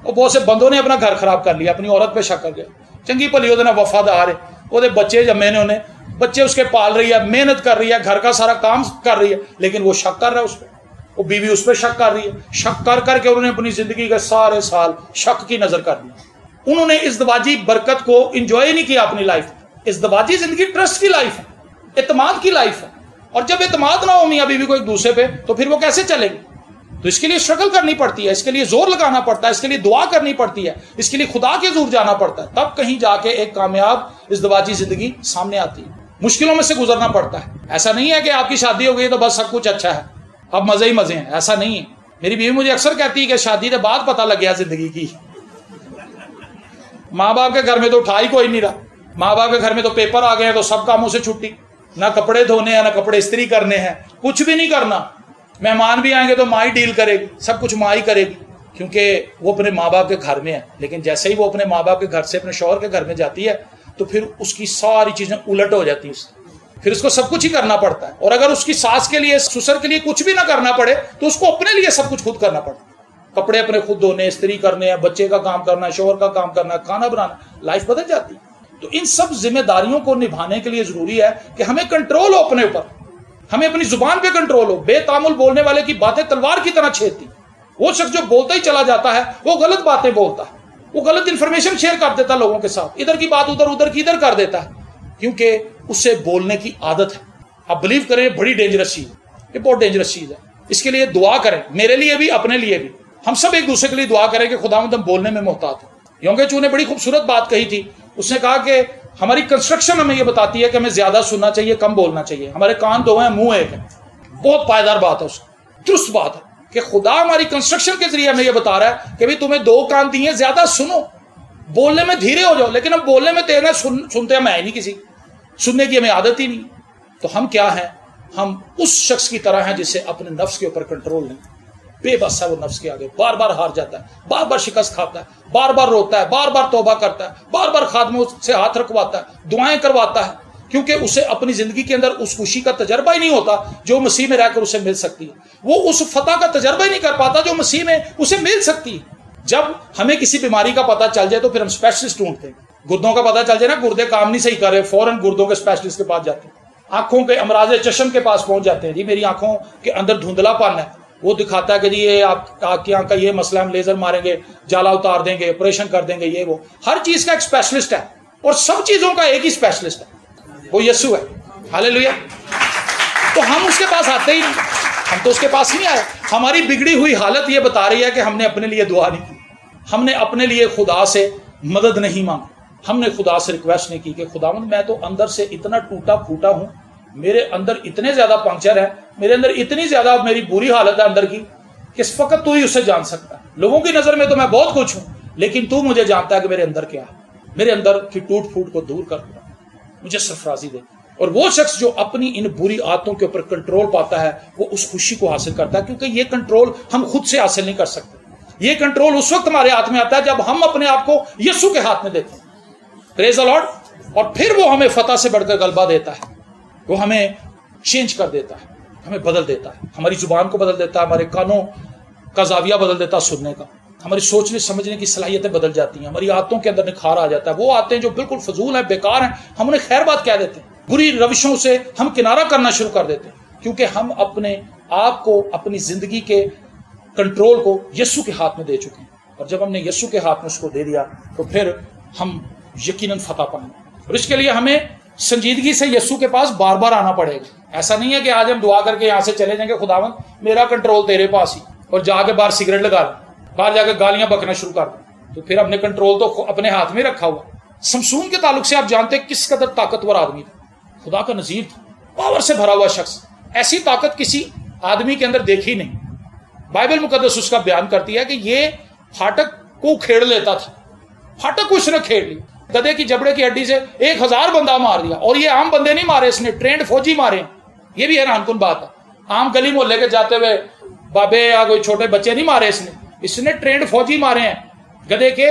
اور بہت سے بندوں نے اپنا گھر خراب کر لیا اپنی عورت پہ شک کر گیا۔ چنگی بھلی وہ وفادار ہے، وہ بچے جمے نے انہیں بچے اس کے پال رہی ہے، محنت کر رہی ہے، گھر کا سارا کام کر رہی ہے، لیکن وہ شک کر رہا ہے اس پہ، وہ بیوی اس پہ شک کر رہی ہے، شک کر کر کے انہوں نے اپنی زندگی کے سارے سال شک کی نظر کر دی. انہوں نے ازدواجی برکت کو انجوائے نہیں کیا اپنی لائف میں. ازدواجی زندگی ٹرسٹ کی لائف ہے، اعتماد کی لائف ہے، اور جب اعتماد نہ ہو میاں بیوی کو ایک دوسرے پہ تو پھر وہ کیسے چلے گی؟ تو اس کے لیے اسٹرگل کرنی پڑتی ہے، اس کے لیے زور لگانا پڑتا ہے، اس کے لیے دعا کرنی پڑتی ہے، اس کے لیے خدا کے حضور جانا پڑتا ہے، تب کہیں جا کے ایک کامیاب ازدواجی زندگی سامنے آتی ہے. مشکلوں میں سے گزرنا پڑتا ہے. ایسا نہیں ہے کہ آپ کی شادی ہو گئی تو بس سب کچھ اچھا ہے، اب مزے ہی مزے ہیں، ایسا نہیں ہے. میری بیوی مجھے اکثر کہتی ہے کہ شادی کے بعد پتہ لگ گیا زندگی کی. ماں باپ کے گھر میں تو اٹھا ہی کوئی نہیں رہا، ماں باپ کے گھر میں تو پیپر آ گئے ہیں تو سب کاموں سے چھٹی، نہ کپڑے دھونے ہیں، نہ کپڑے استری کرنے ہیں، کچھ بھی نہیں کرنا. مہمان بھی آئیں گے تو ماں ہی ڈیل کرے گی، سب کچھ ماں ہی کرے گی، کیونکہ وہ اپنے ماں باپ کے گھر میں ہے. لیکن جیسے ہی وہ اپنے ماں باپ کے گھر سے اپنے شوہر کے گھر میں جاتی ہے تو پھر اس کی ساری چیزیں الٹ ہو جاتی ہیں، پھر اس کو سب کچھ ہی کرنا پڑتا ہے. اور اگر اس کی ساس کے لیے، سسر کے لیے کچھ بھی نہ کرنا پڑے تو اس کو اپنے لیے سب کچھ خود کرنا پڑتا ہے. کپڑے اپنے خود دھونے، استری کرنے ہیں، بچے کا کام کرنا ہے، شوہر کا کام کرنا ہے، کھانا بنانا، لائف بدل جاتی ہے. تو ان سب ذمہ داریوں کو نبھانے کے لیے ضروری ہے کہ ہمیں کنٹرول ہو اپنے اوپر، ہمیں اپنی زبان پہ کنٹرول ہو. بے تعامل بولنے والے کی باتیں تلوار کی طرح چھیدتی. وہ شخص جو بولتا ہی چلا جاتا ہے وہ غلط باتیں بولتا ہے، وہ غلط انفارمیشن شیئر کر دیتا ہے لوگوں کے ساتھ، ادھر کی بات ادھر، ادھر کی ادھر کر دیتا ہے، کیونکہ اسے بولنے کی عادت ہے. آپ بلیو کریں بڑی ڈینجرس چیز ہے، یہ بہت ڈینجرس چیز ہے. اس کے لیے دعا کریں، میرے لیے بھی، اپنے لیے بھی. ہم سب ایک دوسرے کے لیے دعا کریں کہ خداوند ہم بولنے میں محتاط ہیں. یونگے چو نے بڑی خوبصورت بات کہی تھی. اس نے کہا کہ ہماری کنسٹرکشن ہمیں یہ بتاتی ہے کہ ہمیں زیادہ سننا چاہیے، کم بولنا چاہیے. ہمارے کان دو ہیں، منہ ایک ہے. بہت پائیدار بات ہے، اس کی درست بات ہے کہ خدا ہماری کنسٹرکشن کے ذریعے ہمیں یہ بتا رہا ہے کہ بھی تمہیں دو کان دیے، زیادہ سنو، بولنے میں دھیرے ہو جاؤ. لیکن ہم بولنے میں تیز ہیں، سنتے ہم ہے نہیں، کسی سننے کی ہمیں عادت ہی نہیں. تو ہم کیا ہیں؟ ہم اس شخص کی طرح ہیں جسے اپنے نفس کے اوپر کنٹرول نہیں. بے بس ہے وہ نفس کے آگے، بار بار ہار جاتا ہے، بار بار شکست کھاتا ہے، بار بار روتا ہے، بار بار توبہ کرتا ہے، بار بار خادموں سے ہاتھ رکھواتا ہے، دعائیں کرواتا ہے، کیونکہ اسے اپنی زندگی کے اندر اس خوشی کا تجربہ ہی نہیں ہوتا جو مسیح میں رہ کر اسے مل سکتی ہے. وہ اس فتح کا تجربہ ہی نہیں کر پاتا جو مسیح میں اسے مل سکتی ہے. جب ہمیں کسی بیماری کا پتہ چل جائے تو پھر ہم اسپیشلسٹ ڈھونڈتے ہیں. گردوں کا پتہ چل جائے نا، گردے کام نہیں صحیح کر رہے، فوراً گردوں کے اسپیشلسٹ کے پاس جاتے ہیں. آنکھوں کے امراض چشم کے پاس پہنچ جاتے ہیں، جی میری آنکھوں کے اندر دھندلا پن ہے، وہ دکھاتا ہے کہ جی یہ آپ کی آنکھ کا یہ مسئلہ، ہم لیزر ماریں گے، جالا اتار دیں گے، آپریشن کر دیں گے. یہ وہ ہر چیز کا ایک اسپیشلسٹ ہے، اور سب چیزوں کا ایک ہی اسپیشلسٹ ہے، وہ یسوع ہے. ہاللیلویا. تو ہم اس کے پاس آتے ہی نہیں، ہم تو اس کے پاس نہیں آئے. ہماری بگڑی ہوئی حالت یہ بتا رہی ہے کہ ہم نے اپنے لیے دعا نہیں کی، ہم نے اپنے لیے خدا سے مدد نہیں مانگی، ہم نے خدا سے ریکویسٹ نہیں کی کہ خداوند میں تو اندر سے اتنا ٹوٹا پھوٹا ہوں، میرے اندر اتنے زیادہ پنکچر ہے، میرے اندر اتنی زیادہ میری بری حالت ہے اندر کی کہ اس وقت تو ہی اسے جان سکتا ہے. لوگوں کی نظر میں تو میں بہت کچھ ہوں، لیکن تو مجھے جانتا ہے کہ میرے اندر کیا ہے. میرے اندر کی ٹوٹ پھوٹ کو دور کر دو، مجھے سرفرازی دے. اور وہ شخص جو اپنی ان بری عادتوں کے اوپر کنٹرول پاتا ہے وہ اس خوشی کو حاصل کرتا ہے، کیونکہ یہ کنٹرول ہم خود سے حاصل نہیں کر سکتے. یہ کنٹرول اس وقت ہمارے ہاتھ میں آتا ہے جب ہم اپنے آپ کو یسوع کے ہاتھ میں دیتے ہیں. پریز دی لارڈ. اور پھر وہ ہمیں فتح سے بڑھ کر غلبہ دیتا ہے، وہ ہمیں چینج کر دیتا ہے، ہمیں بدل دیتا ہے، ہماری زبان کو بدل دیتا ہے، ہمارے کانوں کا زاویہ بدل دیتا ہے سننے کا، ہماری سوچنے سمجھنے کی صلاحیتیں بدل جاتی ہیں، ہماری عادتوں کے اندر نکھار آ جاتا ہے. وہ عادتیں جو بالکل فضول ہیں، بیکار ہیں، ہم انہیں خیر بات کہہ دیتے ہیں. بری روشوں سے ہم کنارہ کرنا شروع کر دیتے ہیں، کیونکہ ہم اپنے آپ کو، اپنی زندگی کے کنٹرول کو یسوع کے ہاتھ میں دے چکے ہیں. اور جب ہم نے یسوع کے ہاتھ میں اس کو دے دیا تو پھر ہم یقیناً فتح پائیں گے. اور اس کے لیے ہمیں سنجیدگی سے یسوع کے پاس بار بار آنا پڑے گا. ایسا نہیں ہے کہ آج ہم دعا کر کے یہاں سے چلے جائیں گے خداوند میرا کنٹرول تیرے پاس ہی، اور جا کے باہر سگریٹ لگا لیں، باہر جا کے گالیاں بکنا شروع کر دیں. تو پھر ہم نے کنٹرول تو اپنے ہاتھ میں رکھا ہوا. سمسون کے تعلق سے آپ جانتے ہیں کس قدر طاقتور آدمی تھا، خدا کا نذیر تھا، پاور سے بھرا ہوا شخص. ایسی طاقت کسی آدمی کے اندر دیکھی نہیں. بائبل مقدس اس کا بیان کرتی ہے کہ یہ پھاٹک کو کھیڑ لیتا تھا، پھاٹک کو اس نے کھیڑ لی، گدھے کی جبڑے کی ہڈی سے 1000 بندہ مار دیا. اور یہ عام بندے نہیں مارے، اس نے ٹرینڈ فوجی مارے. یہ بھی حیران کن بات ہے، عام گلی محلے کے جاتے ہوئے بابے یا کوئی چھوٹے بچے نہیں مارے اس نے ٹرینڈ فوجی مارے ہیں گدھے کے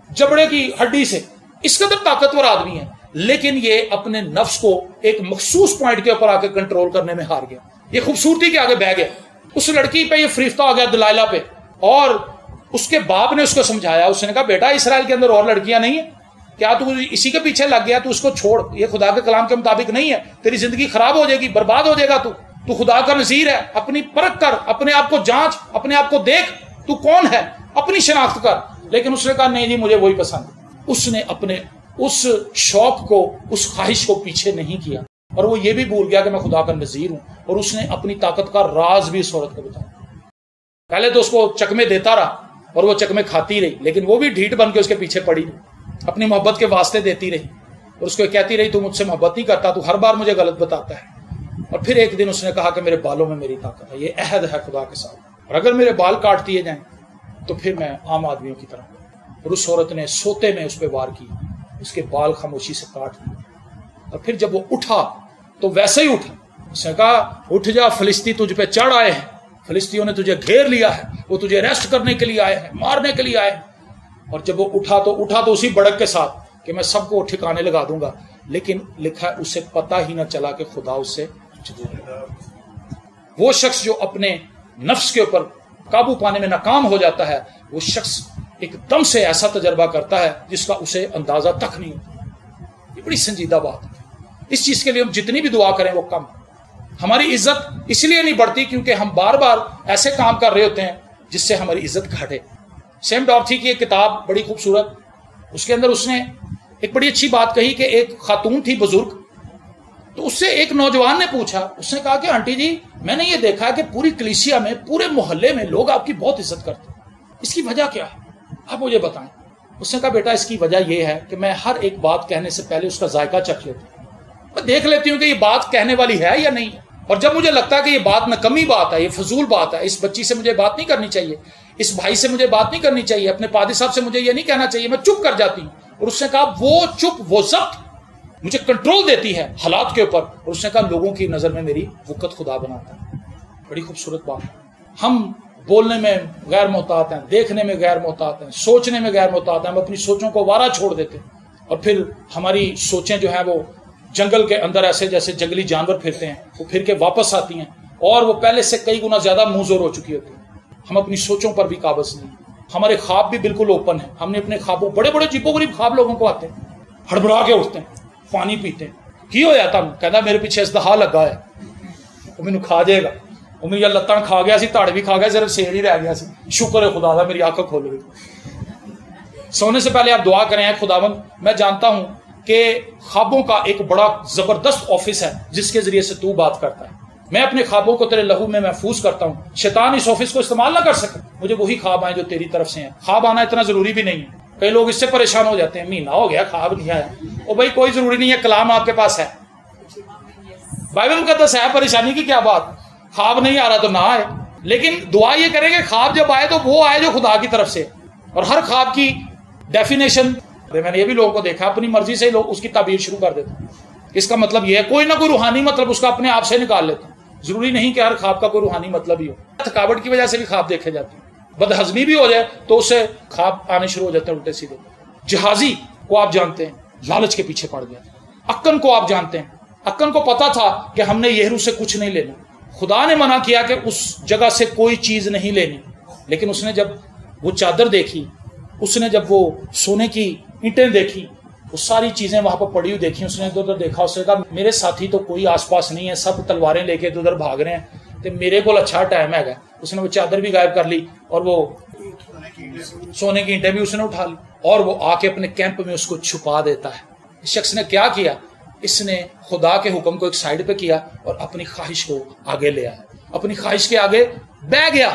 جبڑے کی ہڈی سے. اس قدر طاقتور آدمی ہے، لیکن یہ اپنے نفس کو ایک مخصوص پوائنٹ کے اوپر آ کے کنٹرول کرنے میں ہار گیا. یہ خوبصورتی کے آگے بہ گیا. اس لڑکی پہ یہ فریفتہ ہو گیا، دلائلہ پہ. اور اس کے باپ نے اس کو سمجھایا، اس نے کہا بیٹا اسرائیل کے اندر اور لڑکیاں نہیں ہیں، کیا تو اسی کے پیچھے لگ گیا؟ تو اس کو چھوڑ، یہ خدا کے کلام کے مطابق نہیں ہے، تیری زندگی خراب ہو جائے گی، برباد ہو جائے گا۔ تو خدا کا نذیر ہے، اپنی پرکھ کر، اپنے آپ کو جانچ، اپنے آپ کو دیکھ، تو کون ہے، اپنی شناخت کر۔ لیکن اس نے کہا نہیں جی مجھے وہی پسند۔ اس نے اپنے اس شوق کو، اس خواہش کو پیچھے نہیں کیا، اور وہ یہ بھی بھول گیا کہ میں خدا کا نذیر ہوں، اور اس نے اپنی طاقت کا راز بھی اس عورت کو بتایا۔ پہلے تو اس کو چکمے دیتا رہا اور وہ چکمے کھاتی رہی، لیکن وہ بھی ڈھیٹ بن کے اس کے پیچھے پڑی، اپنی محبت کے واسطے دیتی رہی، اور اس کو کہتی رہی تو مجھ سے محبت نہیں کرتا، تو ہر بار مجھے غلط بتاتا ہے۔ اور پھر ایک دن اس نے کہا کہ میرے بالوں میں میری طاقت ہے، یہ عہد ہے خدا کے ساتھ، اور اگر میرے بال کاٹ دیے جائیں تو پھر میں عام آدمیوں کی طرح۔ اور اس عورت نے سوتے میں اس پہ وار کی، اس کے بال خاموشی سے کاٹ دیے، اور پھر جب وہ اٹھا تو ویسے ہی اٹھا۔ اس نے کہا اٹھ جا، فلسطی تجھ پہ چڑھ آئے ہیں، فلسطینیوں نے تجھے گھیر لیا ہے، وہ تجھے ریسٹ کرنے کے لیے آئے ہیں، مارنے کے لیے آئے ہیں۔ اور جب وہ اٹھا تو اسی بڑک کے ساتھ کہ میں سب کو ٹھکانے لگا دوں گا، لیکن لکھا ہے اسے پتہ ہی نہ چلا کہ خدا اس سے وہ شخص جو اپنے نفس کے اوپر قابو پانے میں ناکام ہو جاتا ہے، وہ شخص ایک دم سے ایسا تجربہ کرتا ہے جس کا اسے اندازہ تک نہیں ہوتا۔ یہ بڑی سنجیدہ بات ہے، اس چیز کے لیے ہم جتنی بھی دعا کریں وہ کم۔ ہماری عزت اس لیے نہیں بڑھتی کیونکہ ہم بار بار ایسے کام کر رہے ہوتے ہیں جس سے ہماری عزت گھٹے۔ سیم ڈارتھی کی ایک کتاب بڑی خوبصورت، اس کے اندر اس نے ایک بڑی اچھی بات کہی کہ ایک خاتون تھی بزرگ، تو اس سے ایک نوجوان نے پوچھا، اس نے کہا کہ آنٹی جی میں نے یہ دیکھا کہ پوری کلیسیا میں، پورے محلے میں لوگ آپ کی بہت عزت کرتے ہیں، اس کی وجہ کیا ہے؟ آپ مجھے بتائیں۔ اس نے کہا بیٹا اس کی وجہ یہ ہے کہ میں ہر ایک بات کہنے سے پہلے اس کا ذائقہ چکھ لیتا ہوں، میں دیکھ لیتی ہوں کہ یہ بات کہنے والی ہے یا نہیں، اور جب مجھے لگتا ہے کہ یہ بات نکمی بات ہے، یہ فضول بات ہے، اس بچی سے مجھے بات نہیں کرنی چاہیے، اس بھائی سے مجھے بات نہیں کرنی چاہیے، اپنے پادری صاحب سے مجھے یہ نہیں کہنا چاہیے، میں چپ کر جاتی ہوں۔ اور اس نے کہا وہ چپ، وہ ضبط مجھے کنٹرول دیتی ہے حالات کے اوپر، اور اس نے کہا لوگوں کی نظر میں میری وقت خدا بناتا ہے۔ بڑی خوبصورت بات ہے۔ ہم بولنے میں غیر محتاط ہیں، دیکھنے میں غیر محتاط ہیں، سوچنے میں غیر محتاط ہیں، ہم اپنی سوچوں کو وارا چھوڑ دیتے ہیں، اور پھر ہماری سوچیں جو ہیں وہ جنگل کے اندر ایسے جیسے جنگلی جانور پھرتے ہیں، وہ پھر کے واپس آتی ہیں اور وہ پہلے سے کئی گنا زیادہ منظور ہو چکی ہوتی ہیں۔ ہم اپنی سوچوں پر بھی قابض نہیں، ہمارے خواب بھی بالکل اوپن ہیں، ہم نے اپنے خوابوں، بڑے بڑے عجیب و غریب خواب لوگوں کو آتے ہیں، ہڑبڑا کے اٹھتے ہیں، پانی پیتے ہیں، کی ہو جاتا ہوں کہتا میرے پیچھے ازدہا لگا ہے، وہ مینوں کھا جائے گا، وہ میری لتاں کھا گیا سی، تاڑ بھی کھا گیا، صرف سیڑ ہی رہ گیا سی، شکر ہے خدا دا میری آنکھیں کھول گئی۔ سونے سے پہلے آپ دعا کریں، خداوند میں جانتا ہوں کہ خوابوں کا ایک بڑا زبردست آفس ہے جس کے ذریعے سے تو بات کرتا ہے، میں اپنے خوابوں کو تیرے لہو میں محفوظ کرتا ہوں، شیطان اس آفس کو استعمال نہ کر سکے، مجھے وہی خواب آئیں جو تیری طرف سے ہیں۔ خواب آنا اتنا ضروری بھی نہیں ہے، کئی لوگ اس سے پریشان ہو جاتے ہیں، مہینہ ہو گیا خواب نہیں آیا، او بھائی کوئی ضروری نہیں ہے، کلام آپ کے پاس ہے، بائبل مقدس ہے، پریشانی کی کیا بات، خواب نہیں آ رہا تو نہ آئے، لیکن دعا یہ کریں کہ خواب جب آئے تو وہ آئے جو خدا کی طرف سے، اور ہر خواب کی ڈیفینیشن میں نے یہ بھی لوگوں کو دیکھا، اپنی مرضی سے لوگ اس کی تعبیر شروع کر دیتے ہیں، اس کا مطلب یہ ہے، کوئی نہ کوئی روحانی مطلب اس کا اپنے آپ سے نکال لیتے ہیں، ضروری نہیں کہ ہر خواب کا کوئی روحانی مطلب ہی ہو، تھکاوٹ کی وجہ سے بھی خواب دیکھے جاتے ہیں، بدہضمی بھی ہو جائے تو اس سے خواب آنے شروع ہو جاتے ہیں الٹے سیدھے۔ جہازی کو آپ جانتے ہیں لالچ کے پیچھے پڑ گیا، اکن کو آپ جانتے ہیں، اکن کو پتا تھا کہ ہم نے یہرو سے کچھ نہیں لینا، خدا نے منع کیا کہ اس جگہ سے کوئی چیز نہیں لینی، لیکن اس نے جب وہ چادر دیکھی، اس نے جب وہ سونے کی اینٹیں دیکھی، وہ ساری چیزیں وہاں پر پڑی ہوئی دیکھی، اس نے ادھر ادھر دیکھا، اس نے کہا میرے ساتھی تو کوئی آس پاس نہیں ہے، سب تلواریں لے کے ادھر بھاگ رہے ہیں، تو میرے کو اچھا ٹائم ہے گا، اس نے وہ چادر بھی غائب کر لی اور وہ سونے کی اینٹیں بھی اس نے اٹھا لی، اور وہ آ کے اپنے کیمپ میں اس کو چھپا دیتا ہے۔ اس شخص نے کیا کیا؟ اس نے خدا کے حکم کو ایک سائڈ پہ کیا اور اپنی خواہش کو آگے لے آیا، اپنی خواہش کے آگے بہ گیا،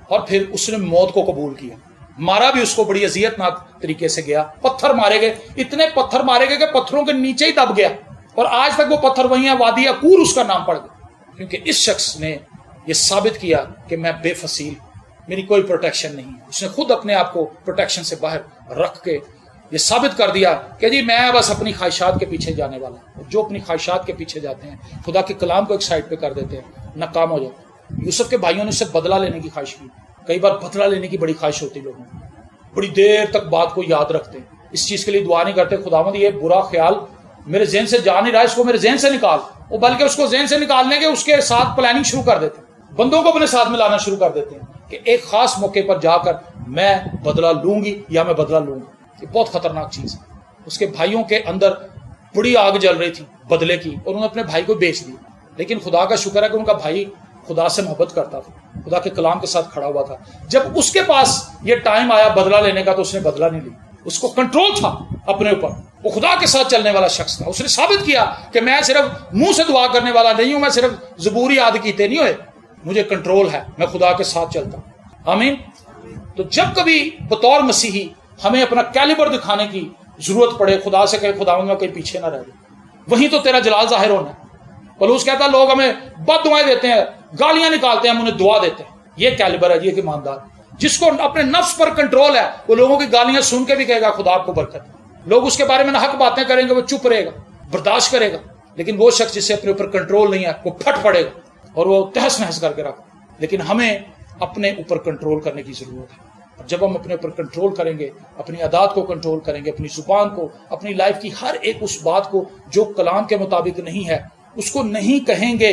اور پھر اس نے موت کو قبول کیا۔ مارا بھی اس کو بڑی اذیت ناک طریقے سے گیا، پتھر مارے گئے، اتنے پتھر مارے گئے کہ پتھروں کے نیچے ہی دب گیا، اور آج تک وہ پتھر وہیں ہیں، وادی عقور اس کا نام پڑ گیا، کیونکہ اس شخص نے یہ ثابت کیا کہ میں بے فصیل، میری کوئی پروٹیکشن نہیں ہے۔ اس نے خود اپنے آپ کو پروٹیکشن سے باہر رکھ کے یہ ثابت کر دیا کہ جی میں بس اپنی خواہشات کے پیچھے جانے والا ہوں۔ جو اپنی خواہشات کے پیچھے جاتے ہیں، خدا کے کلام کو ایک سائڈ پہ کر دیتے ہیں، ناکام ہو جاتے ہیں۔ یوسف کے بھائیوں نے اس سے بدلہ لینے کی خواہش کی، کئی بار بدلہ لینے کی بڑی خواہش ہوتی لوگوں کو، بڑی دیر تک بات کو یاد رکھتے ہیں، اس چیز کے لیے دعا نہیں کرتے خداوند یہ برا خیال میرے ذہن سے جا نہیں رہا، اس کو میرے ذہن سے نکال، وہ بلکہ اس کو ذہن سے نکالنے کے اس کے ساتھ پلاننگ شروع کر دیتے ہیں، بندوں کو اپنے ساتھ ملانا شروع کر دیتے ہیں کہ ایک خاص موقع پر جا کر میں بدلہ لوں گی یا میں بدلہ لوں گا۔ یہ بہت خطرناک چیز ہے۔ اس کے بھائیوں کے اندر بڑی آگ جل رہی تھی بدلے کی، اور انہوں نے اپنے بھائی کو بیچ دیا، لیکن خدا کا شکر ہے کہ ان کا بھائی خدا سے محبت کرتا تھا، خدا کے کلام کے ساتھ کھڑا ہوا تھا۔ جب اس کے پاس یہ ٹائم آیا بدلہ لینے کا تو اس نے بدلہ نہیں لیا، اس کو کنٹرول تھا اپنے اوپر، وہ خدا کے ساتھ چلنے والا شخص تھا۔ اس نے ثابت کیا کہ میں صرف منہ سے دعا کرنے والا نہیں ہوں، میں صرف زبور یاد کیتے نہیں ہوئے، مجھے کنٹرول ہے، میں خدا کے ساتھ چلتا ہوں۔ آمین۔ تو جب کبھی بطور مسیحی ہمیں اپنا کیلیبر دکھانے کی ضرورت پڑے، خدا سے کہے خدا میں کہیں پیچھے نہ رہ جائے، وہیں تو تیرا جلال ظاہر ہونا ہے۔ پولس کہتا ہے لوگ ہمیں بد دعائیں دیتے ہیں، گالیاں نکالتے ہیں، ہم انہیں دعا دیتے ہیں۔ یہ کیلیبر ہے، یہ کہ ایماندار جس کو اپنے نفس پر کنٹرول ہے، وہ لوگوں کی گالیاں سن کے بھی کہے گا خدا آپ کو برکت۔ لوگ اس کے بارے میں حق باتیں کریں گے، وہ چپ رہے گا، برداشت کرے گا، لیکن وہ شخص جسے اپنے اوپر کنٹرول نہیں ہے وہ پھٹ پڑے گا اور وہ تہس نہس کر کے رکھے۔ لیکن ہمیں اپنے اوپر کنٹرول کرنے کی ضرورت ہے۔ جب ہم اپنے اوپر کنٹرول کریں گے، اپنی عادات کو کنٹرول کریں گے، اپنی زبان کو، اپنی لائف کی ہر ایک اس بات کو جو کلام کے مطابق نہیں ہے اس کو نہیں کہیں گے،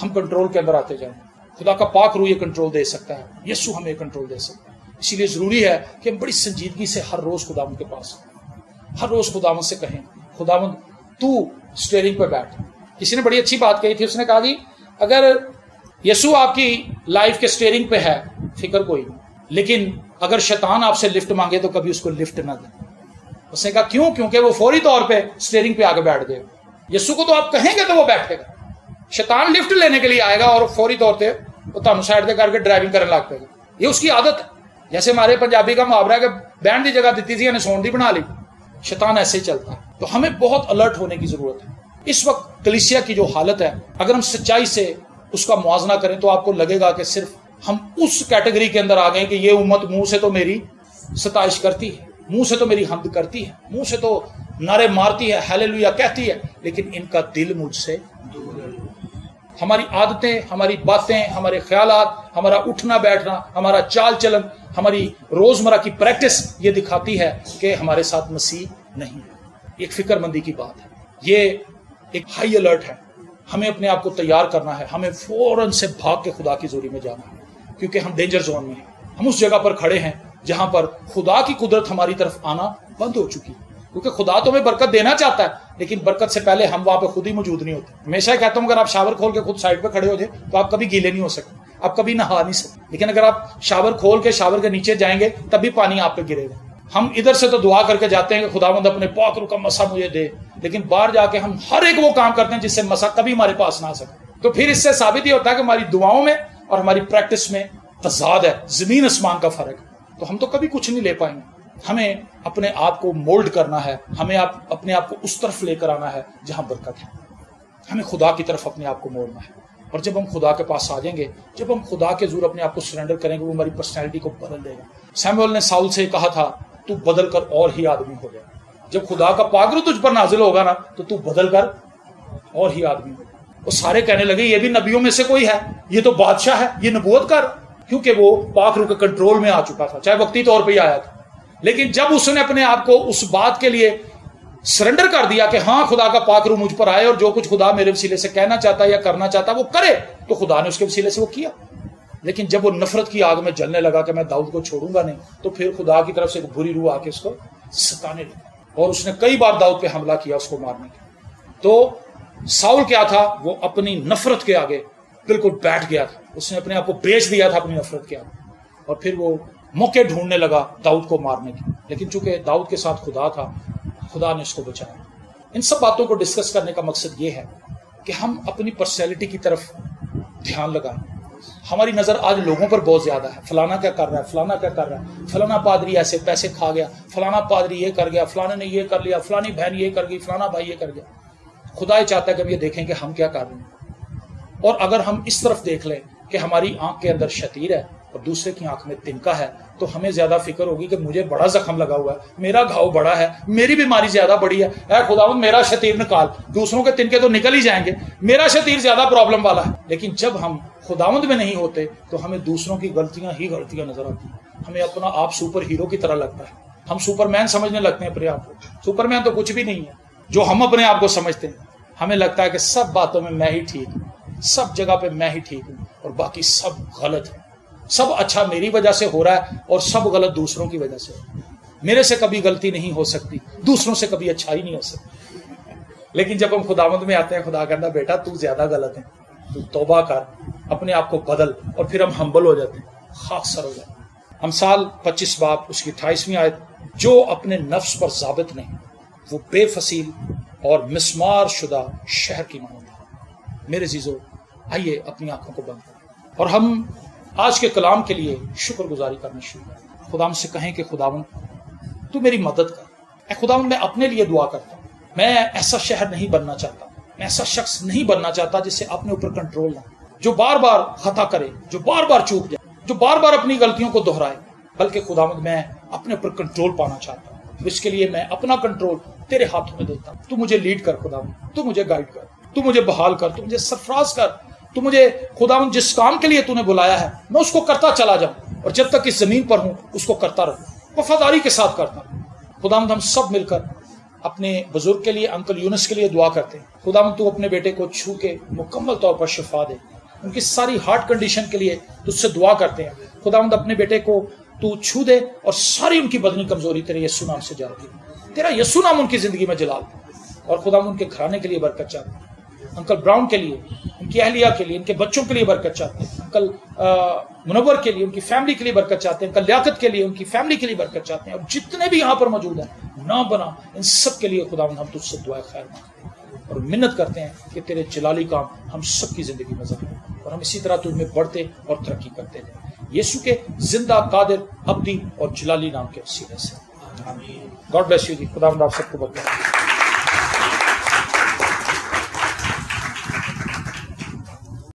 ہم کنٹرول کے اندر آتے جائیں۔ خدا کا پاک روح یہ کنٹرول دے سکتا ہے، یسوع ہمیں کنٹرول دے سکتا ہے۔ اسی لیے ضروری ہے کہ ہم بڑی سنجیدگی سے ہر روز خداوند کے پاس، ہر روز خداوند سے کہیں خداوند تو اسٹیئرنگ پہ بیٹھ۔ کسی نے بڑی اچھی بات کہی تھی، اس نے کہا جی اگر یسوع آپ کی لائف کے اسٹیئرنگ پہ ہے فکر کوئی نہیں، لیکن اگر شیطان آپ سے لفٹ مانگے تو کبھی اس کو لفٹ نہ دیں۔ اس نے کہا کیوں؟ کیونکہ وہ فوری طور پہ اسٹیئرنگ پہ آگے بیٹھ گئے۔ یسوع کو تو آپ کہیں گے تو وہ بیٹھے گا، شیطان لفٹ لینے کے لیے آئے گا اور فوری طور پہ وہ تم سائڈ دے کر کے ڈرائیونگ کرنے لگ پائے گا۔ یہ اس کی عادت ہے۔ جیسے ہمارے پنجابی کا محاورہ ہے کہ بہن دی جگہ دیتی تھی سون دی بنا لی، شیطان ایسے ہی چلتا ہے۔ تو ہمیں بہت الرٹ ہونے کی ضرورت ہے۔ اس وقت کلیسیا کی جو حالت ہے، اگر ہم سچائی سے اس کا موازنہ کریں تو آپ کو لگے گا کہ صرف ہم اس کیٹیگری کے اندر آ گئے کہ یہ امت منہ سے تو میری ستائش کرتی ہے، منہ سے تو میری حمد کرتی ہے، منہ سے تو نعرے مارتی ہے، ہیلیلویا کہتی ہے، لیکن ان کا دل مجھ سے دور ہے۔ ہماری عادتیں، ہماری باتیں، ہمارے خیالات، ہمارا اٹھنا بیٹھنا، ہمارا چال چلن، ہماری روزمرہ کی پریکٹس یہ دکھاتی ہے کہ ہمارے ساتھ مسیح نہیں ہے۔ ایک فکر مندی کی بات ہے، یہ ایک ہائی الرٹ ہے۔ ہمیں اپنے آپ کو تیار کرنا ہے، ہمیں فوراً سے بھاگ کے خدا کی حضوری میں جانا ہے، کیونکہ ہم ڈینجر زون میں ہیں۔ ہم اس جگہ پر کھڑے ہیں جہاں پر خدا کی قدرت ہماری طرف آنا بند ہو چکی ہے، کیونکہ خدا تو ہمیں برکت دینا چاہتا ہے، لیکن برکت سے پہلے ہم وہاں پہ خود ہی موجود نہیں ہوتے۔ ہمیشہ کہتا ہوں اگر آپ شاور کھول کے خود سائڈ پہ کھڑے ہو جائے تو آپ کبھی گیلے نہیں ہو سکتے، آپ کبھی نہا نہیں سکتے، لیکن اگر آپ شاور کھول کے شاور کے نیچے جائیں گے تب بھی پانی آپ پہ گرے گا۔ ہم ادھر سے تو دعا کر کے جاتے ہیں کہ خداوند اپنے پاک روح کا مسا مجھے دے، لیکن باہر جا کے ہم ہر ایک وہ کام کرتے ہیں جس سے مسا کبھی ہمارے پاس نہ آ سکے۔ تو پھر اس سے ثابت یہ ہوتا ہے کہ ہماری دعاؤں میں اور ہماری پریکٹس میں تضاد ہے، زمین آسمان کا فرق ہے، تو ہم تو کبھی کچھ نہیں لے پائیں گے۔ ہمیں اپنے آپ کو مولڈ کرنا ہے، ہمیں اپنے آپ کو اس طرف لے کر آنا ہے جہاں برکت ہے، ہمیں خدا کی طرف اپنے آپ کو موڑنا ہے۔ اور جب ہم خدا کے پاس آ جائیں گے، جب ہم خدا کے حضور اپنے آپ کو سرنڈر کریں گے، وہ ہماری پرسنالٹی کو بدل دے گا۔ سیموئل نے ساؤل سے کہا تھا تو بدل کر اور ہی آدمی ہو جائے۔ جب خدا کا پاک روح تجھ پر نازل ہوگا نا تو بدل کر اور ہی آدمی ہو۔ وہ سارے کہنے لگے یہ بھی نبیوں میں سے کوئی ہے، یہ تو بادشاہ ہے، یہ نبوت کر، کیونکہ وہ پاک روح کے کنٹرول میں آ چکا تھا، چاہے وقتی طور پہ ہی آیا تھا۔ لیکن جب اس نے اپنے آپ کو اس بات کے لیے سرنڈر کر دیا کہ ہاں خدا کا پاک روح مجھ پر آئے اور جو کچھ خدا میرے وسیلے سے کہنا چاہتا ہے یا کرنا چاہتا ہے وہ کرے، تو خدا نے اس کے وسیلے سے وہ کیا۔ لیکن جب وہ نفرت کی آگ میں جلنے لگا کہ میں داؤد کو چھوڑوں گا نہیں، تو پھر خدا کی طرف سے ایک بری روح آ کے اس کو ستانے لگی، اور اس نے کئی بار داؤد پہ حملہ کیا اس کو مارنے کا۔ تو ساؤل کیا تھا؟ وہ اپنی نفرت کے آگے بالکل بیٹھ گیا تھا، اس نے اپنے آپ کو بیچ دیا تھا اپنی نفرت کے آگے، اور پھر وہ موقع ڈھونڈنے لگا داؤد کو مارنے کی۔ لیکن چونکہ داؤد کے ساتھ خدا تھا، خدا نے اس کو بچایا۔ ان سب باتوں کو ڈسکس کرنے کا مقصد یہ ہے کہ ہم اپنی پرسنالٹی کی طرف دھیان لگائیں۔ ہماری نظر آج لوگوں پر بہت زیادہ ہے، فلانا کیا کر رہا ہے، فلانا کیا کر رہا ہے، فلانا پادری ایسے پیسے کھا گیا، فلانا پادری یہ کر گیا، فلانے نے یہ کر لیا، فلانی بہن یہ کر گئی، فلانا بھائی یہ کر گیا۔ خدا یہ چاہتا ہے کہ ہم یہ دیکھیں کہ ہم کیا کر رہے ہیں، اور اگر ہم اس طرف دیکھ لیں کہ ہماری آنکھ کے اندر شتیر ہے اور دوسرے کی آنکھ میں تنکا ہے، تو ہمیں زیادہ فکر ہوگی کہ مجھے بڑا زخم لگا ہوا ہے، میرا گھاؤ بڑا ہے، میری بیماری زیادہ بڑی ہے، اے خداوند میرا شتیر نکال، دوسروں کے تنکے تو نکل ہی جائیں گے، میرا شتیر زیادہ پرابلم والا ہے۔ لیکن جب ہم خداوند میں نہیں ہوتے تو ہمیں دوسروں کی غلطیاں ہی غلطیاں نظر آتی ہیں، ہمیں اپنا آپ سپر ہیرو کی طرح لگتا ہے، ہم سپر مین سمجھنے لگتے ہیں اپنے آپ کو۔ سپر مین تو کچھ بھی نہیں ہے جو ہم اپنے آپ کو سمجھتے ہیں۔ ہمیں لگتا ہے کہ سب باتوں میں ہی ٹھیک ہوں، سب جگہ پہ میں ہی ٹھیک ہوں، اور باقی سب غلط ہے، سب اچھا میری وجہ سے ہو رہا ہے اور سب غلط دوسروں کی وجہ سے۔ میرے سے کبھی غلطی نہیں ہو سکتی، دوسروں سے کبھی اچھائی نہیں ہو سکتی، لیکن جب ہم خداوند میں آتے ہیں خدا کہتا بیٹا تو زیادہ غلط ہے، تو توبہ کر، اپنے آپ کو بدل، اور پھر ہم ہمبل ہو جاتے ہیں، خاک سر ہو جاتے ہیں۔ امثال 25 باب اس کی 28ویں آیت، جو اپنے نفس پر ضابط نہیں وہ بے فصیل اور مسمار شدہ شہر کی مانند ہے۔ میرے عزیزو، آئیے اپنی آنکھوں کو بند کریں اور ہم آج کے کلام کے لیے شکر گزاری کرنا شروع کریں۔ خداوند سے کہیں کہ خداوند تو میری مدد کر، اے خداوند میں اپنے لیے دعا کرتا ہوں، میں ایسا شہر نہیں بننا چاہتا، میں ایسا شخص نہیں بننا چاہتا جس سے اپنے اوپر کنٹرول نہ، جو بار بار خطا کرے، جو بار بار چوک جائے، جو بار بار اپنی غلطیوں کو دہرائے، بلکہ خداوند میں اپنے اوپر کنٹرول پانا چاہتا ہوں۔ اس کے لیے میں اپنا کنٹرول تیرے ہاتھوں میں دیتا ہوں۔ تو مجھے لیڈ کر خداوند، تو مجھے گائیڈ کر، تو مجھے بحال کر، تو مجھے سرفراز کر، تو مجھے خداوند جس کام کے لیے تو نے بلایا ہے میں اس کو کرتا چلا جاؤں، اور جب تک اس زمین پر ہوں اس کو کرتا رہوں، وفاداری کے ساتھ کرتا ہوں۔ خداوند ہم سب مل کر اپنے بزرگ کے لیے، انکل یونس کے لیے دعا کرتے ہیں۔ خداوند تو اپنے بیٹے کو چھو کے مکمل طور پر شفا دے، ان کی ساری ہارٹ کنڈیشن کے لیے تجھ سے دعا کرتے ہیں۔ خداوند اپنے بیٹے کو تو چھو دے اور ساری ان کی بدنی کمزوری تیرے یسوع نام سے جاتی ہے، تیرا یسوع نام ان کی زندگی میں جلال دے، اور خداوند ان کے گھرانے کے لیے برکت چاہتے ہیں، انکل براؤن کے لیے، ان کی اہلیہ کے لیے، ان کے بچوں کے لیے برکت چاہتے ہیں، انکل منور کے لیے، ان کی فیملی کے لیے برکت چاہتے ہیں، انکل لیاقت کے لیے، ان کی فیملی کے لیے برکت چاہتے ہیں، اور جتنے بھی یہاں پر موجود ہیں نہ بنا ان سب کے لیے خداوند ہم تجھ سے دعائے خیر مانگتے ہیں اور منت کرتے ہیں کہ تیرے جلالی کام ہم سب کی زندگی میں ظاہر ہوں، اور ہم اسی طرح تجھ میں بڑھتے اور ترقی کرتے رہیں، یسوع کے زندہ، قادر، ابدی اور جلالی نام کے وسیلے سے۔ گاڈ بلیس یو جی، خداوند آپ سب کو برکت دے۔